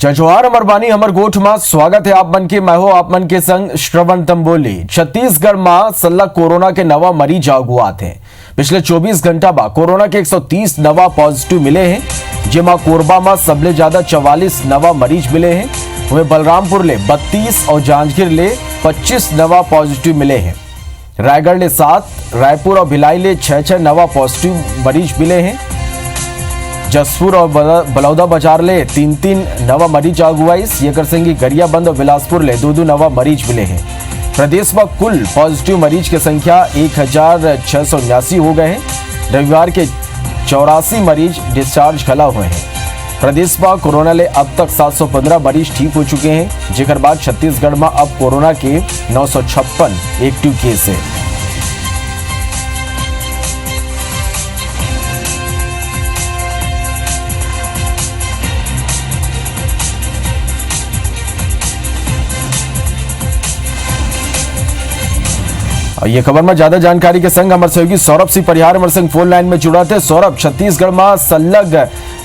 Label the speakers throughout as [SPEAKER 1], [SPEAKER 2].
[SPEAKER 1] जय जोहार अमर बानी हमर गोठ में स्वागत है आप मन के। मैं हो आप मन के संग श्रवण तंबोली। छत्तीसगढ़ में सल्ला कोरोना के नवा मरीज आगुआत हैं। पिछले 24 घंटा बाद कोरोना के 130 नवा पॉजिटिव मिले हैं, जेमा कोरबा में सबले ज्यादा 44 नवा मरीज मिले हैं। वहीं बलरामपुर ले 32 और जांजगीर ले 25 नवा पॉजिटिव मिले हैं। रायगढ़ ले 7, रायपुर और भिलाई ले 6 नवा पॉजिटिव मरीज मिले हैं। जसपुर और बलौदा बाजार ले 3 नवा मरीज आगुआईस। येकर सिंह गरियाबंद और बिलासपुर ले 2 नवा मरीज मिले हैं। प्रदेश में कुल पॉजिटिव मरीज की संख्या 1679 हो गए हैं। रविवार के 84 मरीज डिस्चार्ज खला हुए हैं। प्रदेश में कोरोना ले अब तक 715 मरीज ठीक हो चुके हैं, जेकर बाद छत्तीसगढ़ में अब कोरोना के 956 एक्टिव केस है। ये खबर में ज्यादा जानकारी के संग हमारे सहयोगी सौरभ सिंह परिहार हमारे संग फोन लाइन में जुड़ा थे। सौरभ, छत्तीसगढ़ में सलग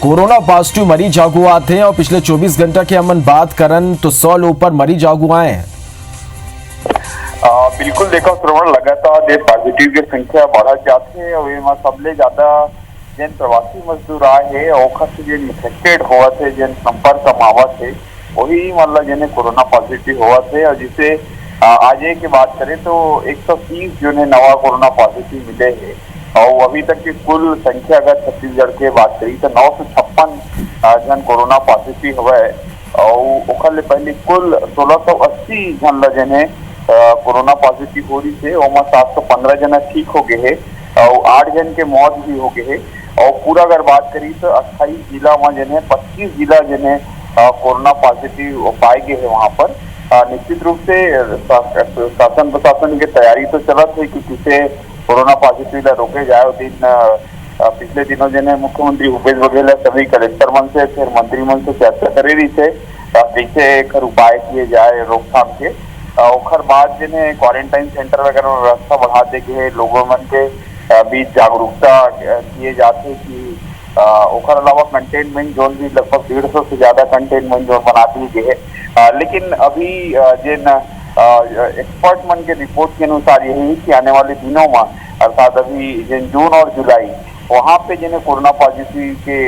[SPEAKER 1] कोरोना पॉजिटिव मरीज आगुआ थे और पिछले 24 घंटा की हम बात करन तो 100 ऊपर मरीज आगुआए हैं।
[SPEAKER 2] बिल्कुल देखो श्रवण, लगातार ये पॉजिटिव की संख्या बढ़त जाती है और सबले ज्यादा जिन प्रवासी मजदूर आए हैं ओखर से जिन इन्फेक्टेड हुआ थे, जिन संपर्क में आवत थे वही मतलब जिन्हें कोरोना पॉजिटिव हुआ थे। और जिसे आज की बात करें तो 130 जो है नवा कोरोना पॉजिटिव मिले हैं और अभी तक की कुल संख्या अगर छत्तीसगढ़ के बात करी तो 956 जन कोरोना पॉजिटिव हुआ है और ओखर पहले कुल 1680 जन जिन्हें कोरोना पॉजिटिव हो रही थे और 715 जना ठीक हो गए हैं और 8 जन के मौत भी हो गए हैं। और पूरा अगर बात करी तो 28 जिला में जिन्हें 25 जिला जिन्हें कोरोना पॉजिटिव पाए गए हैं। वहाँ पर निश्चित रूप से शासन प्रशासन की तैयारी तो चलत है कि किसे कोरोना पॉजिटिव रोके जाए। दिन पिछले दिनों जिन्हें मुख्यमंत्री भूपेश बघेल सभी कलेक्टर मन से फिर मंत्रिमंडल से चर्चा करे रही थे कैसे एक उपाय किए जाए रोकथाम के। ओखर बाद जिन्हें क्वारंटाइन सेंटर वगैरह व्यवस्था बढ़ा दे के लोगों मन के बीच जागरूकता किए जाते कि ओखर अलावा कंटेनमेंट जोन भी लगभग 150 से ज्यादा कंटेनमेंट जोन बना दिए गए हैं। लेकिन अभी जिन एक्सपर्ट मन के रिपोर्ट के अनुसार यही है कि आने वाले दिनों में अर्थात अभी जिन जून और जुलाई वहाँ पे जिन्हें कोरोना पॉजिटिव के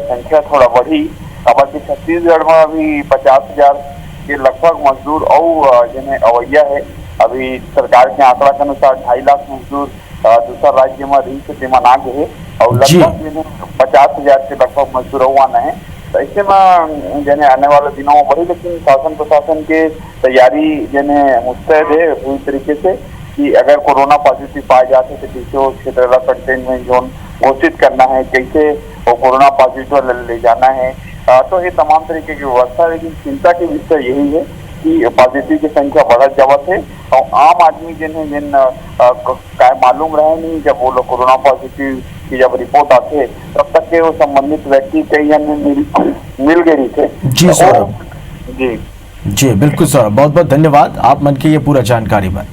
[SPEAKER 2] संख्या थोड़ा बढ़ी। अब छत्तीसगढ़ में अभी 50,000 के लगभग मजदूर और जिन्हें अवैया है। अभी सरकार के आंकड़ा के अनुसार 2.5 लाख मजदूर दूसरा राज्य में रही से ना गए और लगभग 50,000 के लगभग मजदूर हुआ है। तो ऐसे में जिन्हें आने वाले दिनों में बढ़ी, लेकिन शासन प्रशासन के तैयारी जिन्हें मुस्तैद है पूरी तरीके से कि अगर कोरोना पॉजिटिव पाए जाते तो कैसे वो क्षेत्र का कंटेनमेंट जोन घोषित करना है, कैसे वो कोरोना पॉजिटिव ले जाना है। तो ये तमाम तरीके की व्यवस्था है। लेकिन चिंता की विषय यही है कि पॉजिटिव की संख्या बढ़त जावत है और आम आदमी जिन मालूम रहे नहीं जब वो लोग कोरोना पॉजिटिव की जब रिपोर्ट आते हैं तब तक के वो संबंधित व्यक्ति कई जन मिल गए थे।
[SPEAKER 1] जी सौरभ,
[SPEAKER 2] जी
[SPEAKER 1] बिल्कुल सौरभ, बहुत बहुत धन्यवाद आप मन की ये पूरा जानकारी में।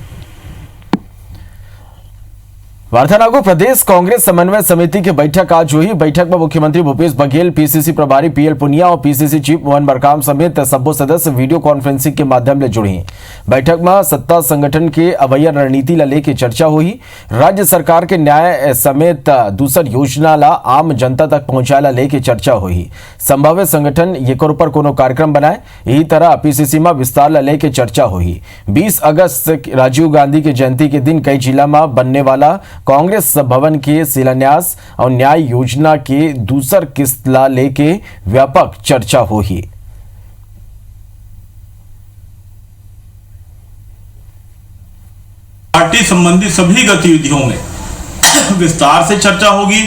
[SPEAKER 1] वार्तानागो प्रदेश कांग्रेस समन्वय समिति की बैठक आज हुई। बैठक में मुख्यमंत्री भूपेश बघेल, पीसीसी प्रभारी पीएल पुनिया और पीसीसी चीफ मोहन मरकाम समेत सभी सदस्य वीडियो कॉन्फ्रेंसिंग के माध्यम से जुड़ी। बैठक में सत्ता संगठन के अवैया रणनीति ला लेके चर्चा हुई। राज्य सरकार के न्याय समेत दूसर योजना ला आम जनता तक पहुंचाए ला लेके चर्चा हुई। संभावित संगठन येकर ऊपर कोनो कार्यक्रम बनाए, यही तरह पीसीसी में विस्तार ला लेके चर्चा हुई। 20 अगस्त राजीव गांधी की जयंती के दिन कई जिला में बनने वाला कांग्रेस भवन के शिलान्यास और न्याय योजना के दूसर किस्त ला लेके व्यापक चर्चा हुई।
[SPEAKER 3] पार्टी संबंधी सभी गतिविधियों में विस्तार से चर्चा होगी।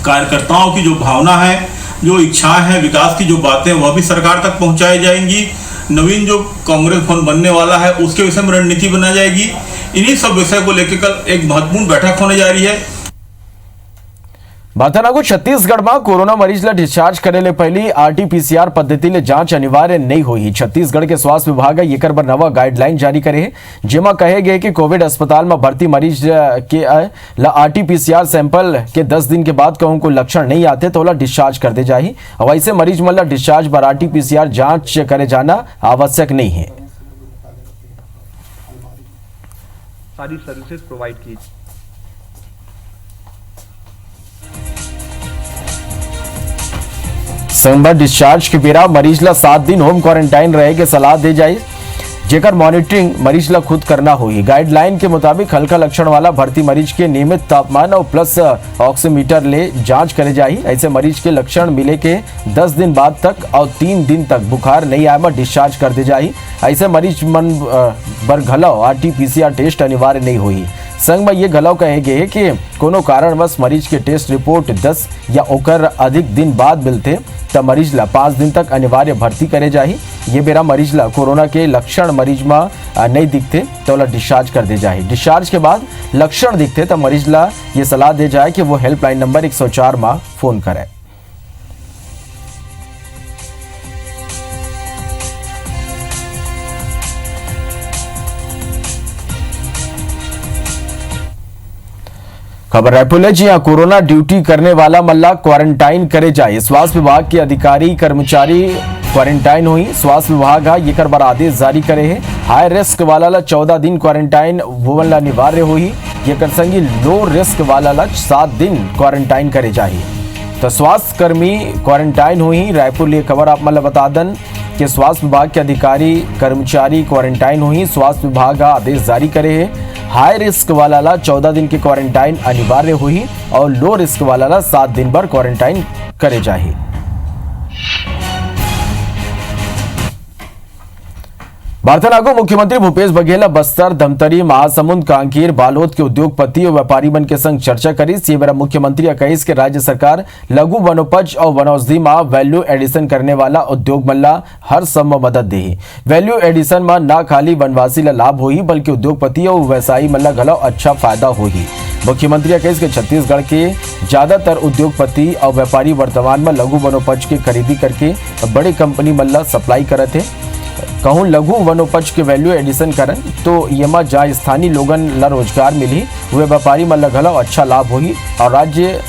[SPEAKER 3] कार्यकर्ताओं की जो भावना है, जो इच्छाएं हैं, विकास की जो बातें वह भी सरकार तक पहुंचाई जाएंगी। नवीन जो कांग्रेस भवन बनने वाला है उसके विषय में रणनीति बनाई जाएगी। इन्हीं सब विषय को लेकर कल एक महत्वपूर्ण बैठक होने जा रही है।
[SPEAKER 1] बातनागु छत्तीसगढ़ में कोरोना मरीज ला डिस्चार्ज करे ले पहली आरटीपीसीआर पद्धति ले जांच अनिवार्य नहीं हुई। छत्तीसगढ़ के स्वास्थ्य विभाग एकर बर नवा गाइडलाइन जारी करे है, जेमा कहे गए कि कोविड अस्पताल में भर्ती मरीज के ला आरटीपीसीआर सैंपल के 10 दिन के बाद कहूं को लक्षण नहीं आते तो ला डिस्चार्ज कर दे जाही। वैसे मरीज मन ला डिस्चार्ज बर आरटीपीसीआर जांच करे जाना आवश्यक नहीं है।
[SPEAKER 4] सारी सर्विसेज प्रोवाइड की।
[SPEAKER 1] संभव डिस्चार्ज के बेरा मरीज ला 7 दिन होम क्वारंटाइन रहे के सलाह दे जाए, जेकर मॉनिटरिंग मरीज ला खुद करना होगी। गाइडलाइन के मुताबिक हल्का लक्षण वाला भर्ती मरीज के नियमित तापमान और प्लस ऑक्सीमीटर ले जांच करे जाही। ऐसे मरीज के लक्षण मिले के 10 दिन बाद तक और 3 दिन तक बुखार नहीं आए में डिस्चार्ज कर दे जाही। ऐसे मरीज मन बर घलव आरटीपीसीआर टेस्ट अनिवार्य नहीं हुई। संग में ये घलव कहे गए कि कोनो कारणवश मरीज के टेस्ट रिपोर्ट 10 या ओकर अधिक दिन बाद मिलते तब मरीज ला 5 दिन तक अनिवार्य भर्ती करे जाही। ये बेरा मरीज ला कोरोना के लक्षण मरीज में नहीं दिखते तो ला डिस्चार्ज कर दे जाही। डिस्चार्ज के बाद लक्षण दिखते तो मरीज ला ये सलाह दे जाए कि वो हेल्पलाइन नंबर 104 में फोन करे। खबर रायपुर है जी हाँ, कोरोना ड्यूटी करने वाला मल्ला क्वारंटाइन करे जाए। स्वास्थ्य विभाग के अधिकारी कर्मचारी क्वारंटाइन हुई। स्वास्थ्य विभाग ये कर बार आदेश जारी करे है। हाई रिस्क वाला ला 14 दिन क्वारंटाइन वो ला अनिवार्य हुई। ये कर संगी लो रिस्क वाला ला 7 दिन क्वारंटाइन करे जाए। तो स्वास्थ्य कर्मी क्वारंटाइन हुई। रायपुर लिए खबर आप मतलब बता दन कि स्वास्थ्य विभाग के अधिकारी कर्मचारी क्वारंटाइन हुई। स्वास्थ्य विभाग आदेश जारी करे है। हाई रिस्क वाला ला 14 दिन की क्वारंटाइन अनिवार्य हुई और लो रिस्क वाला ला 7 दिन भर क्वारंटाइन करे जाए। बारतनागो मुख्यमंत्री भूपेश बघेल बस्तर, धमतरी, महासमुंद, कांकेर, बालोद के उद्योगपति और व्यापारी मन के संग चर्चा करीस। ये बेरा मुख्यमंत्री कहीस कि राज्य सरकार लघु वनोपज और वनौषधि में वैल्यू एडिशन करने वाला उद्योग मन ला हर संभव मदद देही। वैल्यू एडिशन में न खाली वनवासी ला लाभ होही बल्कि उद्योगपति और व्यवसायी मन ला घलो अच्छा फायदा होही। मुख्यमंत्री कहीस कि छत्तीसगढ़ के ज्यादातर उद्योगपति और व्यापारी वर्तमान में लघु वनोपज के खरीदी करके बड़ी कंपनी मन ला सप्लाई करत है। कहूँ लघु वनोपज के वैल्यू एडिशन करन तो येमा जहाँ स्थानीय लोगन ला रोजगार मिली वे व्यापारी मन ला घलो अच्छा लाभ होही और राज्य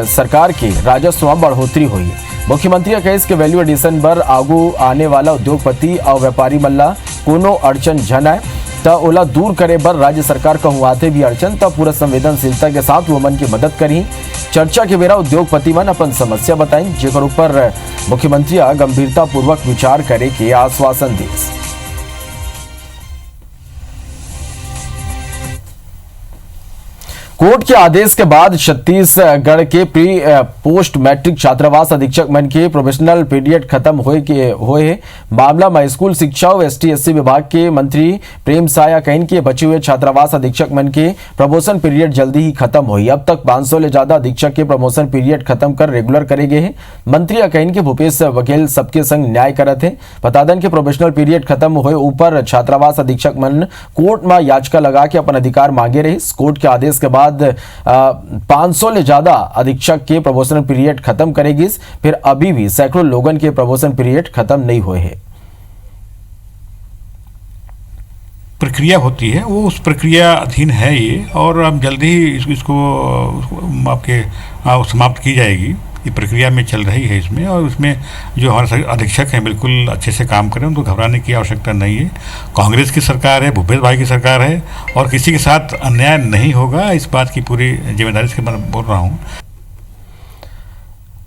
[SPEAKER 1] सरकार के राजस्व में बढ़ोतरी हुई। मुख्यमंत्री कहीस कि वैल्यू एडिशन बर आगू आने वाला उद्योगपति और व्यापारी मन ला कोनो अड़चन झन आए तो ओला दूर करे बर राज्य सरकार कहूँ आते भी अड़चन तो पूरा संवेदनशीलता के साथ वो मन की मदद करी। चर्चा के बेरा उद्योगपति मन अपन समस्या बताई, जेकर ऊपर मुख्यमंत्री गंभीरता पूर्वक विचार करे के आश्वासन दिस। कोर्ट के आदेश के बाद छत्तीसगढ़ के प्री पोस्ट मैट्रिक छात्रावास अधीक्षक मन के प्रोफेशनल पीरियड खत्म होए मामला में स्कूल शिक्षा और ST/SC विभाग के मंत्री प्रेम साया कहन के बचे हुए छात्रावास अधीक्षक मन के प्रमोशन पीरियड जल्दी ही खत्म हुई। अब तक 500 ले ज्यादा अधीक्षक के प्रमोशन पीरियड खत्म कर रेगुलर करे गए हैं। मंत्री कहन के भूपेश बघेल सबके संग न्याय करत है। बता दें कि प्रोफेशनल पीरियड खत्म हुए ऊपर छात्रावास अधीक्षक मन कोर्ट में याचिका लगा के अपन अधिकार मांगे रहे। कोर्ट के आदेश के बाद 500 ले ज्यादा अधीक्षक के प्रमोशन पीरियड खत्म करेगी। फिर अभी भी सैकड़ों लोगन के प्रमोशन पीरियड खत्म नहीं हुए हैं।
[SPEAKER 5] प्रक्रिया होती है वो उस प्रक्रिया अधीन है ये, और अब जल्दी ही इसको आपके समाप्त की जाएगी। ये प्रक्रिया में चल रही है इसमें, और उसमें जो हमारे अधीक्षक हैं बिल्कुल अच्छे से काम करें, उनको घबराने की आवश्यकता नहीं है। कांग्रेस की सरकार है, भूपेश भाई की सरकार है और किसी के साथ अन्याय नहीं होगा, इस बात की पूरी जिम्मेदारी से मैं बोल रहा हूँ।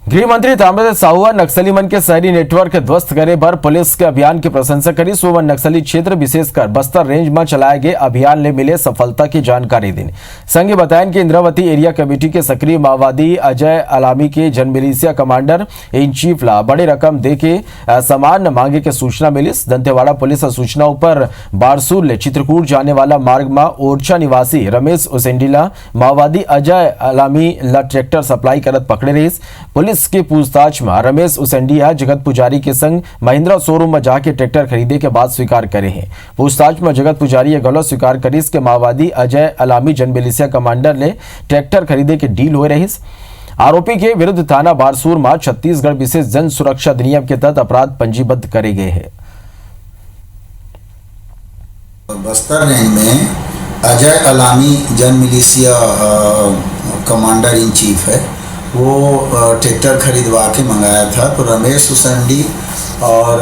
[SPEAKER 1] गृह मंत्री ताम्रध्वज साहू नक्सली मन के शहरी नेटवर्क ध्वस्त करे पर पुलिस के अभियान की प्रशंसा करी। सोवन नक्सली क्षेत्र विशेषकर बस्तर रेंज में चलाए गए अभियान ले मिले सफलता की जानकारी दी। संघ बताया कि इंद्रावती एरिया कमेटी के सक्रिय माओवादी अजय अलामी के जनमिलिशिया कमांडर इन चीफ ला बड़ी रकम दे के सामान मांगे के सूचना मिली। दंतेवाड़ा पुलिस सूचना पर बारसूर ले चित्रकूट जाने वाला मार्ग में ओरछा निवासी रमेश उसेंडीला माओवादी अजय अलामी ला ट्रैक्टर सप्लाई करत पकड़े रही। पुलिस के पूछताछ में रमेश उसेंडिया जगत पुजारी के संग महिंद्रा शोरूम में जाके ट्रैक्टर खरीदे के बाद स्वीकार करे हैं। पूछताछ में जगत पुजारी गलत स्वीकार करीस के माओवादी अजय अलामी जनमिलिशिया कमांडर ने ट्रैक्टर खरीदे के डील हो रही। आरोपी के विरुद्ध थाना बारसूर में छत्तीसगढ़ विशेष जन सुरक्षा अधिनियम के तहत अपराध पंजीबद्ध करे गए हैं।
[SPEAKER 6] बस्तर रेंज में अजय अलामी जन मिलिशिया कमांडर इन चीफ है, वो ट्रैक्टर खरीदवा के मंगाया था। तो रमेश हुसैंडी और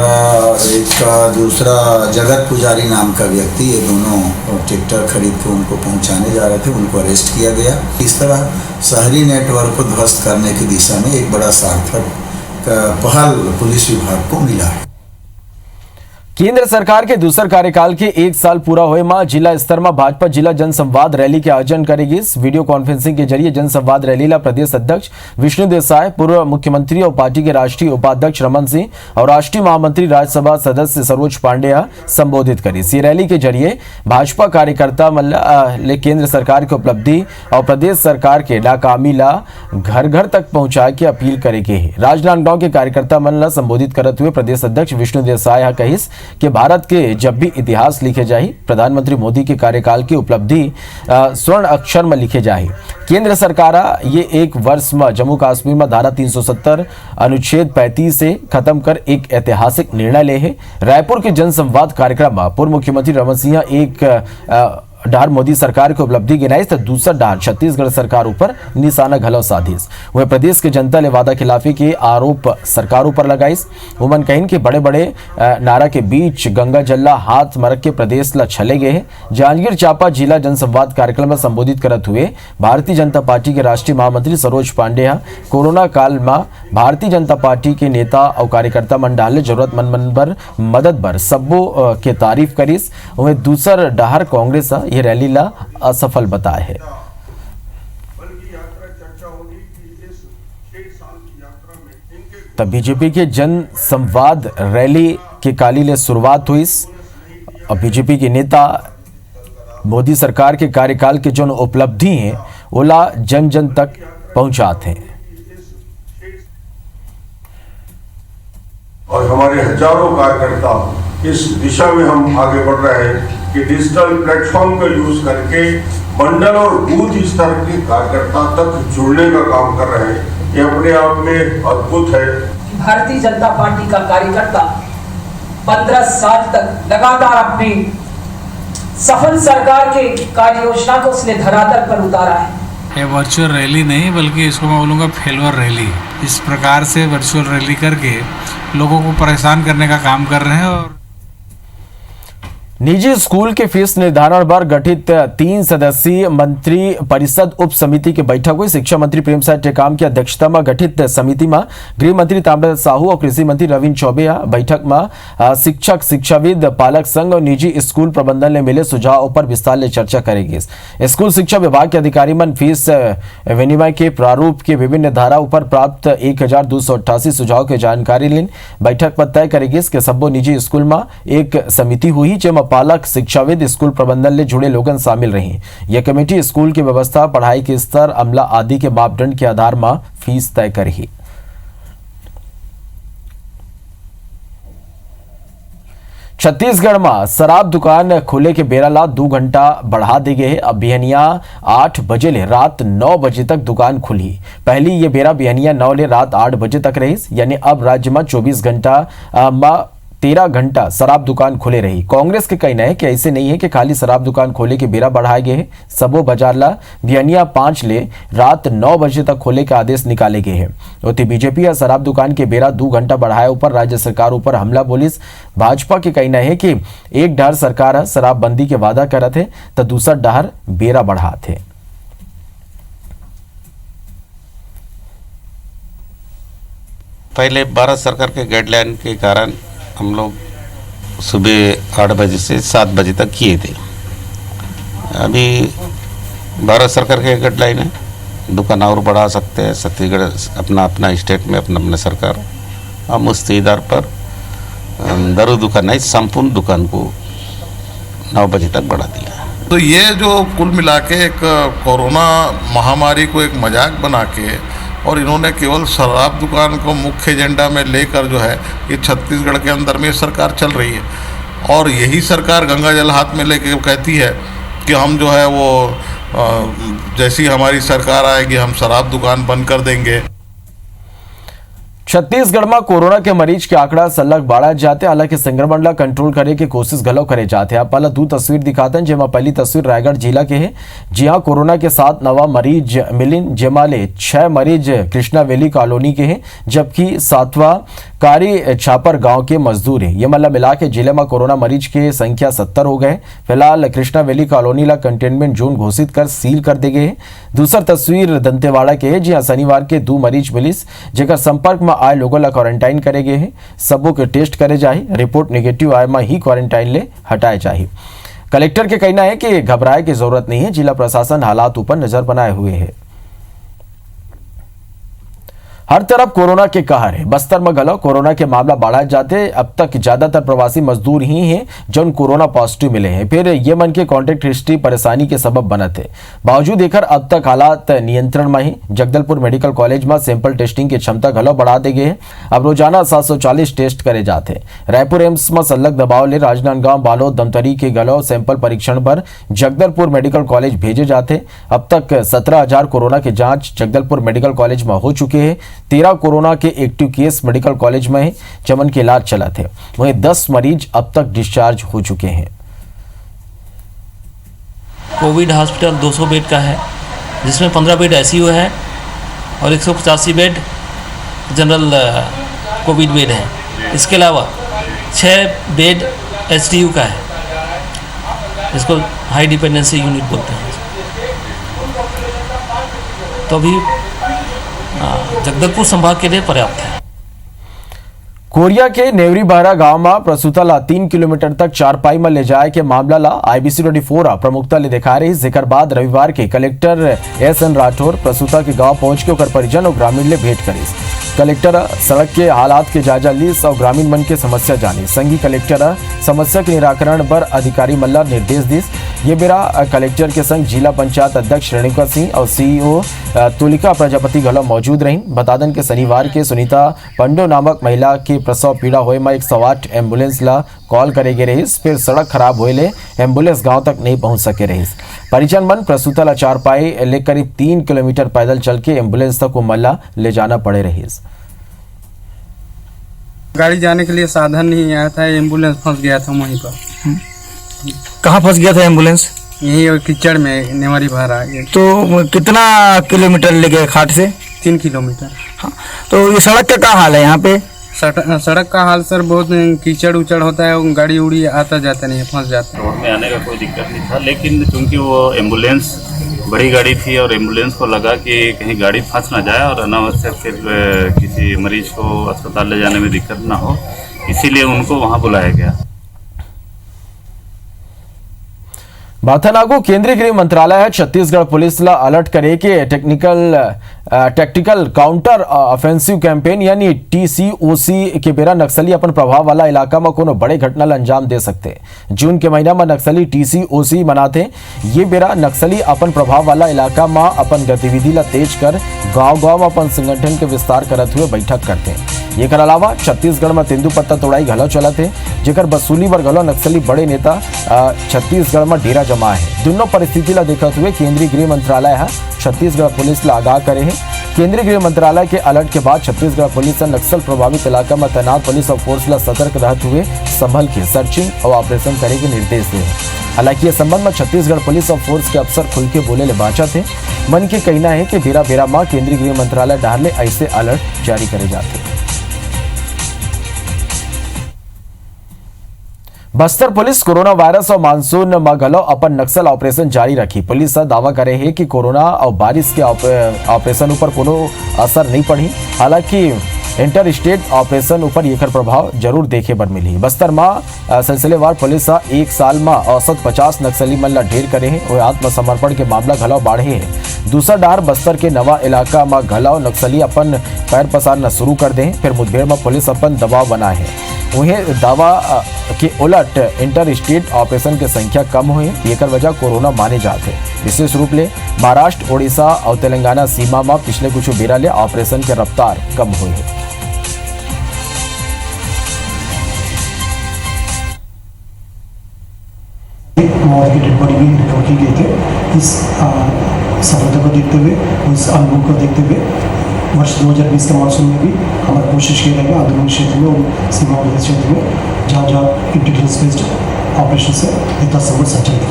[SPEAKER 6] एक दूसरा जगत पुजारी नाम का व्यक्ति, ये दोनों ट्रैक्टर खरीद के उनको पहुंचाने जा रहे थे, उनको अरेस्ट किया गया। इस तरह शहरी नेटवर्क को ध्वस्त करने की दिशा में एक बड़ा सार्थक पहल पुलिस विभाग को मिला है।
[SPEAKER 1] केंद्र सरकार के दूसरे कार्यकाल के 1 साल पूरा हुए मां जिला स्तर में भाजपा जिला जनसंवाद रैली के आयोजन करेगी। इस वीडियो कॉन्फ्रेंसिंग के जरिए जनसंवाद रैली ला प्रदेश अध्यक्ष विष्णु देसाई, पूर्व मुख्यमंत्री और पार्टी के राष्ट्रीय उपाध्यक्ष रमन सिंह और राष्ट्रीय महामंत्री राज्यसभा सदस्य सरोज पांडेय संबोधित करी। इस रैली के जरिए भाजपा कार्यकर्ता मल्ल केंद्र सरकार की उपलब्धि और प्रदेश सरकार के नाकामी ला घर घर तक पहुंचाए के अपील करेगी। राजनांदगांव के कार्यकर्ता मन ला संबोधित करते हुए प्रदेश अध्यक्ष विष्णु देसाई कहिस कि भारत के जब भी इतिहास लिखे जाए, प्रधानमंत्री मोदी के कार्यकाल की उपलब्धि स्वर्ण अक्षर में लिखे जाए। केंद्र सरकार ये 1 वर्ष में जम्मू कश्मीर में धारा 370 अनुच्छेद 35 से खत्म कर एक ऐतिहासिक निर्णय ले है। रायपुर के जनसंवाद कार्यक्रम में पूर्व मुख्यमंत्री रमन सिंह एक डार मोदी सरकार की उपलब्धि गिनाई तो दूसरा डार छत्तीसगढ़ सरकार ऊपर निशाना घलो साधिस। वह प्रदेश के जनता ले वादा खिलाफी के आरोप सरकार ऊपर लगाइस। उमन कहिन के बड़े बड़े नारा के बीच गंगा जल्ला हाथ मरक के प्रदेश ला छले गए हैं। जांजगीर चांपा जिला जनसंवाद कार्यक्रम में संबोधित करते हुए भारतीय जनता पार्टी के राष्ट्रीय महामंत्री सरोज पांडेय कोरोना काल में भारतीय जनता पार्टी के नेता और कार्यकर्ता मंडल ने जरूरतमंद मन पर मदद बर सबो के तारीफ करीस। वह दूसर डाहर कांग्रेस ये रैली ला असफल बताए है। तब बीजेपी के जन संवाद रैली के काली ले शुरुआत हुई और बीजेपी के नेता मोदी सरकार के कार्यकाल के जो उपलब्धि हैं ओला जन जन तक पहुंचाते हैं।
[SPEAKER 7] और हमारे हजारों कार्यकर्ता इस दिशा में हम आगे बढ़ रहे हैं कि डिजिटल प्लेटफॉर्म का यूज करके मंडल और बूथ स्तर के कार्यकर्ता तक जुड़ने का काम कर रहे हैं। ये अपने आप में अद्भुत है।
[SPEAKER 8] भारतीय जनता पार्टी का कार्यकर्ता 15 साल तक लगातार अपनी सफल सरकार के कार्य योजना को उसने धरातल पर उतारा है।
[SPEAKER 9] ये वर्चुअल रैली नहीं बल्कि इसको मैं बोलूँगा फेलवर रैली। इस प्रकार से वर्चुअल रैली करके लोगों को परेशान करने का काम कर रहे हैं। और
[SPEAKER 1] निजी स्कूल के फीस निर्धारण पर गठित 3 सदस्यीय मंत्री परिषद उप समिति की बैठक हुई। शिक्षा मंत्री प्रेमसाय टेकाम की अध्यक्षता में गठित समिति में गृह मंत्री ताम्रध्वज साहू और कृषि मंत्री रविन्द्र चौबे बैठक में शिक्षक, शिक्षाविद, पालक संघ और निजी स्कूल प्रबंधन ने मिले सुझावों पर विस्तार से चर्चा करेगी। स्कूल शिक्षा विभाग के अधिकारी मन फीस विनिमय के प्रारूप के विभिन्न धाराओं पर प्राप्त 1288 सुझाव की जानकारी लेन बैठक पर तय करेगी। इसके सबो निजी स्कूल में एक समिति हुई जिसमें पालक, शिक्षाविद, स्कूल प्रबंधन ले जुड़े लोगन शामिल रही। यह कमेटी स्कूल की व्यवस्था, पढ़ाई के स्तर, अमला आदि के मापदंड के आधार में फीस तय करी। छत्तीसगढ़ में शराब दुकान खोले के बेरा ला 2 घंटा बढ़ा दी गए। अब बिहनिया 8 बजे ले रात 9 बजे तक दुकान खुली। पहली ये बेरा बिहनिया 9 ले रात 8 बजे तक रही, यानी अब राज्य में 24 घंटा में 13 घंटा शराब दुकान खुले रही। कांग्रेस के कहना है कि ऐसे नहीं है कि खाली शराब दुकान खोले के बेरा बढ़ाए गए हैं। सबो बाजार ला बिहनिया 5 ले रात 9 बजे तक खोले के आदेश निकाले गए हैं। उतनी बीजेपी या शराब दुकान के बेरा 2 घंटा बढ़ाए ऊपर राज्य सरकार ऊपर हमला बोलिस। भाजपा के कहना है कि एक डहर सरकार शराबबंदी के वादा करत है तो दूसरा डहर बेरा बढ़ाते।
[SPEAKER 10] पहले भारत सरकार के गाइडलाइन के कारण हम लोग सुबह 8 बजे से 7 बजे तक किए थे। अभी भारत सरकार के गाइडलाइन है, दुकान और बढ़ा सकते हैं। छत्तीसगढ़ अपना अपना स्टेट में अपना अपना सरकार हम उस आधार पर दारू दुकान नहीं, संपूर्ण दुकान को 9 बजे तक बढ़ा दिया।
[SPEAKER 11] तो ये जो कुल मिला के एक कोरोना महामारी को एक मजाक बना के और इन्होंने केवल शराब दुकान को मुख्य एजेंडा में लेकर जो है ये छत्तीसगढ़ के अंदर में सरकार चल रही है। और यही सरकार गंगा जल हाथ में लेके कहती है कि हम जो है वो जैसी हमारी सरकार आएगी हम शराब दुकान बंद कर देंगे।
[SPEAKER 1] छत्तीसगढ़માં કોરોના કે મરીજ કે આંકડા સલગ બાળા જાતે હાલાકી સંક્રમણला કંટ્રોલ करे की कोशिश गलो करे जाते आप पहला दो तस्वीर दिखाते जेमा पहली तस्वीर रायगढ़ जिला के है जी हाँ कोरोना के 7 नवा मरीज मिलिन जेमाले 6 मरीज कृष्णा वैली कॉलोनी के हैं जबकि 7वां कारी छापर गांव के मजदूर है ये मतलब मिला के जिले में कोरोना मरीज की संख्या 70 हो गए। फिलहाल कृष्णा वैली कॉलोनी ला कंटेनमेंट जोन घोषित कर सील कर दिए गए। दूसरा तस्वीर दंतेवाड़ा के है जी हाँ शनिवार के 2 मरीज मिलिस जेकर संपर्क में आए लोगों ला क्वारंटाइन करे गए हैं। सबों के टेस्ट करे जाए रिपोर्ट नेगेटिव आए में ही क्वारंटाइन ले हटाए जाए। कलेक्टर के कहना है कि घबराए की जरूरत नहीं है जिला प्रशासन हालात ऊपर नजर बनाए हुए है। हर तरफ कोरोना के कहर है। बस्तर में गलो कोरोना के मामला बढ़ा जाते अब तक ज्यादातर प्रवासी मजदूर ही हैं जो कोरोना पॉजिटिव मिले हैं। फिर ये मन के कॉन्टेक्ट हिस्ट्री परेशानी के सबब बने थे। बावजूद देकर अब तक हालात नियंत्रण में ही। जगदलपुर मेडिकल कॉलेज में सैंपल टेस्टिंग की क्षमता गलो बढ़ा दी गई है। अब रोजाना 740 टेस्ट करे जाते। रायपुर एम्स में सलग दबाव ले राजनांदगांव बालोद दमतरी के गलो सैंपल परीक्षण पर जगदलपुर मेडिकल कॉलेज भेजे जाते। अब तक 17,000 कोरोना के जांच जगदलपुर मेडिकल कॉलेज में हो चुके हैं। 13 कोरोना के एक्टिव केस मेडिकल कॉलेज में है चमन के इलाज चला थे। वहीं 10 मरीज अब तक डिस्चार्ज हो चुके हैं।
[SPEAKER 12] कोविड हॉस्पिटल 200 बेड का है जिसमें 15 बेड ICU है और 185 बेड जनरल कोविड बेड है। इसके अलावा 6 बेड HDU का है जिसको हाई डिपेंडेंसी यूनिट बोलते हैं। तो अभी जगदलपुर संभाग के लिए पर्याप्त है।
[SPEAKER 1] कोरिया के नेवरी बहरा गांव में प्रसूता ला 3 किलोमीटर तक चारपाई में ले जाए के मामला ला IBC 24 प्रमुखता ले दिखा रही। जिक्र बाद रविवार के कलेक्टर SN राठौर प्रसूता के गांव पहुंच के परिजन और ग्रामीण ले भेंट करी। कलेक्टर सड़क के हालात के जायजा लीस और ग्रामीण मन के समस्या जानी। संगी कलेक्टर समस्या के निराकरण पर अधिकारी मल्ला निर्देश दिस। ये बेरा कलेक्टर के संग जिला पंचायत अध्यक्ष रेणुका सिंह और CEO तुलिका प्रजापति गलो मौजूद रही। बतादन के शनिवार के सुनीता पंडो नामक महिला के प्रसव पीड़ा होए में 108 एम्बुलेंस ला कॉल करे गए रही। फिर सड़क खराब होए ले एम्बुलेंस गांव तक नहीं पहुंच सके रही। परिजन मन प्रसूता ला चारपाई ले करीब 3 किलोमीटर पैदल चल के एम्बुलेंस तक को मल्ला ले जाना पड़े रही।
[SPEAKER 13] गाड़ी जाने के लिए साधन नहीं आया था। एम्बुलेंस फंस गया था वहीं पर।
[SPEAKER 14] कहाँ फंस गया था एम्बुलेंस?
[SPEAKER 13] यही कीचड़ में नेवरी बहरा।
[SPEAKER 14] तो कितना किलोमीटर ले गए खाट से?
[SPEAKER 13] 3 किलोमीटर।
[SPEAKER 14] हाँ, तो ये सड़क का क्या हाल है यहाँ पे?
[SPEAKER 13] सड़क का हाल सर बहुत कीचड़ उचड़ होता है। गाड़ी उड़ी आता जाता नहीं है, फंस जाता है।
[SPEAKER 15] रोड में आने का कोई दिक्कत नहीं था, लेकिन क्योंकि वो एम्बुलेंस बड़ी गाड़ी थी और एम्बुलेंस को लगा कि कहीं गाड़ी फंस ना जाए और अनावश्यक फिर किसी मरीज को अस्पताल ले जाने में दिक्कत ना हो, इसीलिए उनको वहाँ बुलाया गया।
[SPEAKER 1] बाथनागो केंद्रीय गृह मंत्रालय छत्तीसगढ़ पुलिस ला अलर्ट करे कि टैक्टिकल काउंटर ऑफेंसिव कैंपेन यानी TCOC के बेरा नक्सली अपन प्रभाव वाला इलाका में कोनो बड़े घटना ला अंजाम दे सकते। जून के महीना में नक्सली TCOC मनाते। ये बेरा नक्सली अपन प्रभाव वाला इलाका में अपन गतिविधि ला तेज कर गांव-गांव में अपन संगठन के विस्तार करते हुए बैठक करते। ये कर अलावा छत्तीसगढ़ में तेंदुपत्ता तोड़ाई घलो चलते जेकर वसूली बर घलो नक्सली बड़े नेता छत्तीसगढ़ में डेरा जमा है। दोनों परिस्थिति ला देखते हुए केंद्रीय गृह मंत्रालय छत्तीसगढ़ पुलिस ला आगाह करे है। केंद्रीय गृह मंत्रालय के अलर्ट के बाद छत्तीसगढ़ पुलिस नक्सल प्रभावित इलाका में तैनात पुलिस और फोर्स ला सतर्क रहते हुए संभल के सर्चिंग और ऑपरेशन करे के निर्देश दिए हैं। हालांकि इस संबंध में छत्तीसगढ़ पुलिस और फोर्स के अफसर खुल के बोले ले बाचा थे। मन के कहना है कि बेरा बेरा में केंद्रीय गृह मंत्रालय डाले ऐसे अलर्ट जारी करे जाते हैं। बस्तर पुलिस कोरोना वायरस और मानसून में घलो अपन नक्सल ऑपरेशन जारी रखी। पुलिस दावा करे है कि कोरोना और बारिश के ऑपरेशन ऊपर कोनो असर नहीं पड़ी। हालांकि इंटर स्टेट ऑपरेशन ऊपर एकर प्रभाव जरूर देखे बर मिली। बस्तर में सिलसिलेवार पुलिस एक साल में औसत 50 नक्सली मन ला ढेर करे है और आत्मसमर्पण के मामला घलो बढ़े है। दूसरा डार बस्तर के नवा इलाका में घलो नक्सली अपन पैर पसारना शुरू कर दे। फिर मुठभेड़ में पुलिस अपन दबाव बनाए है। उन्हें दावा के उलट इंटर स्टेट ऑपरेशन की संख्या कम हुई। एकर वजह कोरोना माने जाते। विशेष रूप ले महाराष्ट्र, ओडिशा और तेलंगाना सीमा में पिछले कुछ बेरा ले ऑपरेशन के रफ्तार कम हुई है।
[SPEAKER 16] की डेड बॉडी भी रिकवर की गई थी। इस सफलता को देखते हुए, इस अनुभव को देखते हुए वर्ष 2020 के मानसून में भी हमारी कोशिश की जाएगी अंदरूनी क्षेत्र में और सीमावर्ती क्षेत्र में जहाँ जहाँ इंटेलिजेंस बेस्ड ऑपरेशन से यथासंभव संचालित।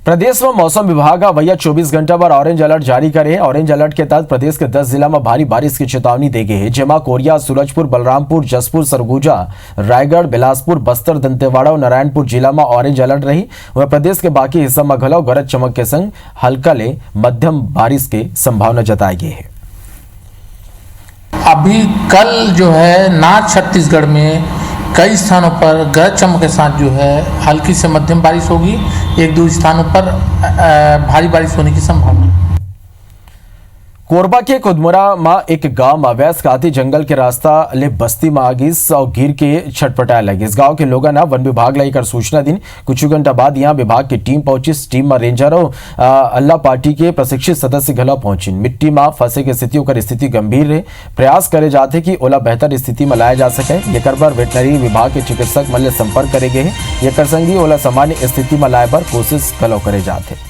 [SPEAKER 1] प्रदेश में मौसम विभाग अवैया 24 घंटा पर ऑरेंज अलर्ट जारी करे। ऑरेंज अलर्ट के तहत प्रदेश के 10 जिला में भारी बारिश की चेतावनी दी गई है, जेमा कोरिया, सूरजपुर, बलरामपुर, जसपुर, सरगुजा, रायगढ़, बिलासपुर, बस्तर, दंतेवाड़ा और नारायणपुर जिला में ऑरेंज अलर्ट रही। वह प्रदेश के बाकी हिस्सा में घलो गरज चमक के संग हल्का ले मध्यम बारिश की संभावना जताई गई है।
[SPEAKER 17] अभी कल जो है नॉर्थ छत्तीसगढ़ में कई स्थानों पर गरज चमक के साथ जो है हल्की से मध्यम बारिश होगी। एक दो स्थानों पर भारी बारिश होने की संभावना है।
[SPEAKER 1] कोरबा के कुदमुरा में एक गांव में अवैध हाथी जंगल के रास्ता ले बस्ती में आगिस और गिर के छटपटाए लगी। इस गांव के लोगों ने वन विभाग लाई कर सूचना दी। कुछ घंटा बाद यहाँ विभाग की टीम पहुंची। इस टीम में रेंजर और अल्लाह पार्टी के प्रशिक्षित सदस्य घलो पहुंची। मिट्टी में फंसे की स्थितियों कर स्थिति गंभीर रहे। प्रयास करे जाते कि ओला बेहतर स्थिति में लाया जा सके। ये पर वेटनरी विभाग के चिकित्सक मल्ले संपर्क करे गए। ये संगी ओला सामान्य स्थिति में लाए पर कोशिश घलो करे जाते।